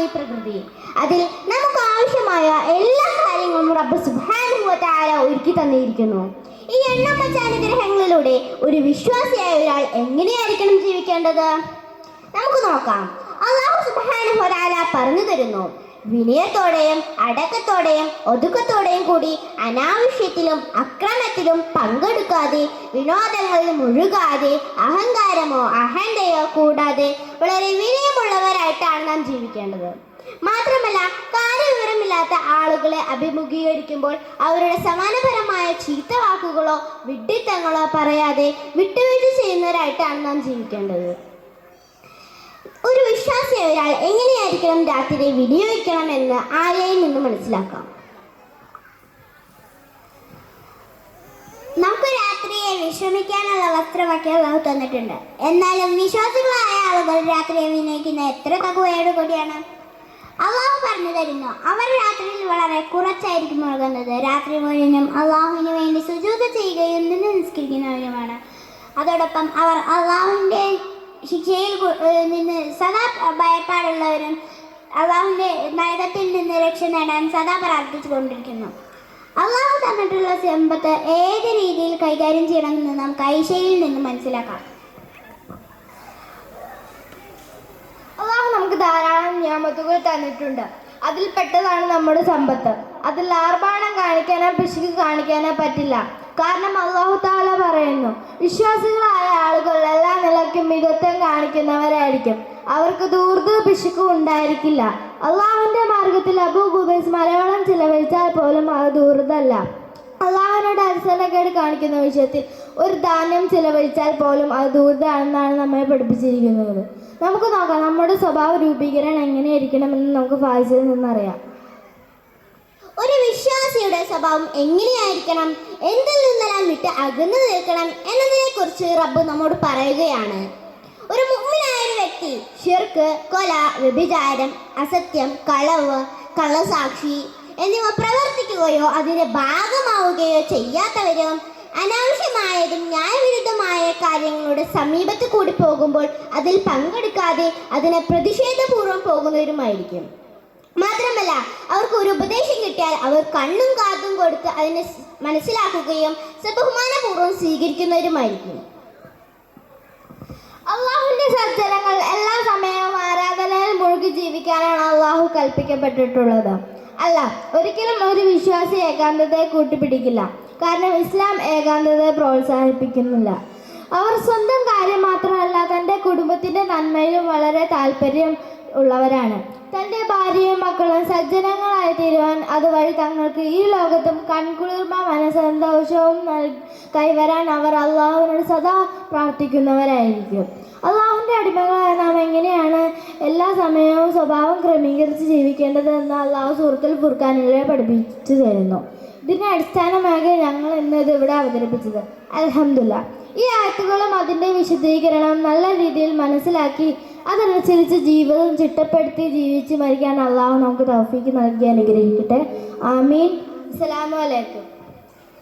ഈ പ്രകൃതി. അതിൽ നമുക്ക് ആവശ്യമായ എല്ലാ കാര്യങ്ങളും റബ്ബ് സുബ്ഹാനഹു വ തആല ഒരുക്കി തന്നിരിക്കുന്നു. ഈ എണ്ണമറ്റ അനുഗ്രഹങ്ങളിലൂടെ ഒരു വിശ്വാസിയായ ഒരാൾ എങ്ങനെയായിരിക്കണം ജീവിക്കേണ്ടത്? നമുക്ക് നോക്കാം. അല്ലാഹു സുബ്ഹാനഹു വ തആല പറഞ്ഞു തരുന്നു, വിനയത്തോടെയും അടക്കത്തോടെയും ഒതുക്കത്തോടെയും കൂടി അനാവശ്യത്തിലും അക്രമത്തിലും പങ്കെടുക്കാതെ, വിനോദങ്ങളിൽ മുഴുകാതെ, അഹങ്കാരമോ അഹന്തയോ കൂടാതെ വളരെ വിനയമുള്ളവരായിട്ടാണ് നാം ജീവിക്കേണ്ടത്. മാത്രമല്ല, കാര്യവിവരമില്ലാത്ത ആളുകളെ അഭിമുഖീകരിക്കുമ്പോൾ അവരുടെ സമാനപരമായ ചീത്ത വാക്കുകളോ വിഡ്ഢിത്തങ്ങളോ പറയാതെ വിട്ടുവീഴ്ച ചെയ്യുന്നവരായിട്ടാണ് നാം ജീവിക്കേണ്ടത്. ഒരു വിശ്വാസിയായ ഒരാൾ എങ്ങനെയായിരിക്കണം രാത്രി വിനിയോഗിക്കണം എന്ന് ആയയിൽ നിന്ന് മനസ്സിലാക്കാം. നമുക്ക് രാത്രിയെ വിശ്രമിക്കാനുള്ള വസ്ത്രമൊക്കെ അല്ലാഹു തന്നിട്ടുണ്ട്. എന്നാലും വിശ്വാസികളായ ആളുകൾ രാത്രിയെ വിനിയോഗിക്കുന്ന എത്ര തഖ്വയോട് കൂടിയാണ്? അള്ളാഹു പറഞ്ഞു തരുന്നു, അവർ രാത്രിയിൽ വളരെ കുറച്ചായിരിക്കും ഉറങ്ങുന്നത്. രാത്രി മുഴുവനും അള്ളാഹുവിന് വേണ്ടി സുജൂദ് ചെയ്യുകയും നിന്ന് നിസ്കരിക്കുന്നവരുമാണ്. അതോടൊപ്പം അവർ അള്ളാഹുവിൻ്റെ ശിക്ഷയിൽ നിന്ന് സദാ ഭയപ്പാടുള്ളവരും അള്ളാഹുവിൻ്റെ നരകത്തിൽ നിന്ന് രക്ഷ നേടാൻ സദാ പ്രാർത്ഥിച്ചു കൊണ്ടിരിക്കുന്നു. അള്ളാഹു തന്നിട്ടുള്ള സമ്പത്ത് ഏത് രീതിയിൽ കൈകാര്യം ചെയ്യണമെന്ന് നമുക്ക് ഐശയിൽ നിന്ന് മനസ്സിലാക്കാം. അള്ളാഹു നമുക്ക് ധാരാളം നിയമത്തുകൾ തന്നിട്ടുണ്ട്. അതിൽപ്പെട്ടതാണ് നമ്മുടെ സമ്പത്ത്. അതിൽ ആർഭാടം കാണിക്കാനോ പിശുക്ക് കാണിക്കാനോ പറ്റില്ല. കാരണം അല്ലാഹു തആല പറയുന്നു, വിശ്വാസികളായ ആളുകൾ എല്ലാ നിലയ്ക്കും മിതത്വം കാണിക്കുന്നവരായിരിക്കും. അവർക്ക് ധൂർത്ത് പിശുക്കും ഉണ്ടായിരിക്കില്ല. അള്ളാഹുവിൻ്റെ മാർഗത്തിൽ അബൂ ഖുബൈസ് മലയാളം ചിലവഴിച്ചാൽ പോലും അത് ധൂർത്തല്ല. അള്ളാഹുവിനോട് അനുസരണക്കേട് കാണിക്കുന്ന വിഷയത്തിൽ ഒരു ധാന്യം ചിലവഴിച്ചാൽ പോലും അത് ധൂർത്താണെന്നാണ് നമ്മെ പഠിപ്പിച്ചിരിക്കുന്നത്. നമുക്ക് നോക്കാം നമ്മുടെ സ്വഭാവ രൂപീകരണം എങ്ങനെയായിരിക്കണമെന്ന് നമുക്ക് ഫായിസിൽ നിന്നറിയാം. ഒരു വിശ്വാസിയുടെ സ്വഭാവം എങ്ങനെയായിരിക്കണം, എന്തിൽ നിന്നെല്ലാം വിട്ട് അകന്നു നിൽക്കണം എന്നതിനെ കുറിച്ച് റബ്ബ് നമ്മോട് പറയുകയാണ്. ഒരു മുഅ്മിനായ ഒരു വ്യക്തി ശിർക്ക്, കൊല, വ്യഭിചാരം, അസത്യം, കളവ്, കള്ളസാക്ഷി എന്നിവ പ്രവർത്തിക്കുകയോ അതിന്റെ ഭാഗമാവുകയോ ചെയ്യാത്തവരും അനാവശ്യമായതും ന്യായവിരുദ്ധമായ കാര്യങ്ങളുടെ സമീപത്ത് കൂടി പോകുമ്പോൾ അതിൽ പങ്കെടുക്കാതെ അതിനെ പ്രതിഷേധപൂർവ്വം പോകുന്നവരുമായിരിക്കും. മാത്രമല്ല, അവർക്ക് ഒരു ഉപദേശം കിട്ടിയാൽ അവർ കണ്ണും കാതും കൊടുത്ത് അതിനെ മനസ്സിലാക്കുകയും ബഹുമാനപൂർവ്വം സ്വീകരിക്കുന്നവരുമായിരിക്കും. അള്ളാഹുവിൻ്റെ സജ്ജനങ്ങൾ എല്ലാ സമയവും ആരാധനയിൽ മുഴുകി ജീവിക്കാനാണ് അള്ളാഹു കൽപ്പിക്കപ്പെട്ടിട്ടുള്ളത്. അല്ല, ഒരിക്കലും ഒരു വിശ്വാസി ഏകാന്തതയെ കൂട്ടിപ്പിടിക്കില്ല. കാരണം ഇസ്ലാം ഏകാന്തതയെ പ്രോത്സാഹിപ്പിക്കുന്നില്ല. അവർ സ്വന്തം കാര്യം മാത്രമല്ല തൻ്റെ കുടുംബത്തിൻ്റെ നന്മയിലും വളരെ താല്പര്യം ഉള്ളവരാണ്. തൻ്റെ ഭാര്യയും മക്കളും സജ്ജനങ്ങളായി തീരുവാൻ അതുവഴി തങ്ങൾക്ക് ഈ ലോകത്തും കൺകുളിർമ മനസ്സന്തോഷവും കൈവരാൻ അവർ അള്ളാഹുവിനോട് സദാ പ്രാർത്ഥിക്കുന്നവരായിരിക്കും. അള്ളാഹുവിൻ്റെ അടിമകളായ നാം എങ്ങനെയാണ് എല്ലാ സമയവും സ്വഭാവം ക്രമീകരിച്ച് ജീവിക്കേണ്ടത് എന്ന് അള്ളാഹു സൂറത്തുൽ ഫുർഖാനിലെ പഠിപ്പിച്ചു തരുന്നു. ഇതിനെ അടിസ്ഥാനമാക്കി ഞങ്ങൾ ഇന്നത് ഇവിടെ അവതരിപ്പിച്ചത്. അൽഹംദുലില്ലാഹ്. ഈ ആയത്തുകളും അതിൻ്റെ വിശദീകരണം നല്ല രീതിയിൽ മനസ്സിലാക്കി അതനുസരിച്ച് ജീവിതം ചിട്ടപ്പെടുത്തി ജീവിച്ച് മരിക്കാൻ അള്ളാഹു നമുക്ക് തൗഫീക്ക് നൽകി അനുഗ്രഹിക്കട്ടെ. ആമീൻ. അസ്സലാമു അലൈക്കും.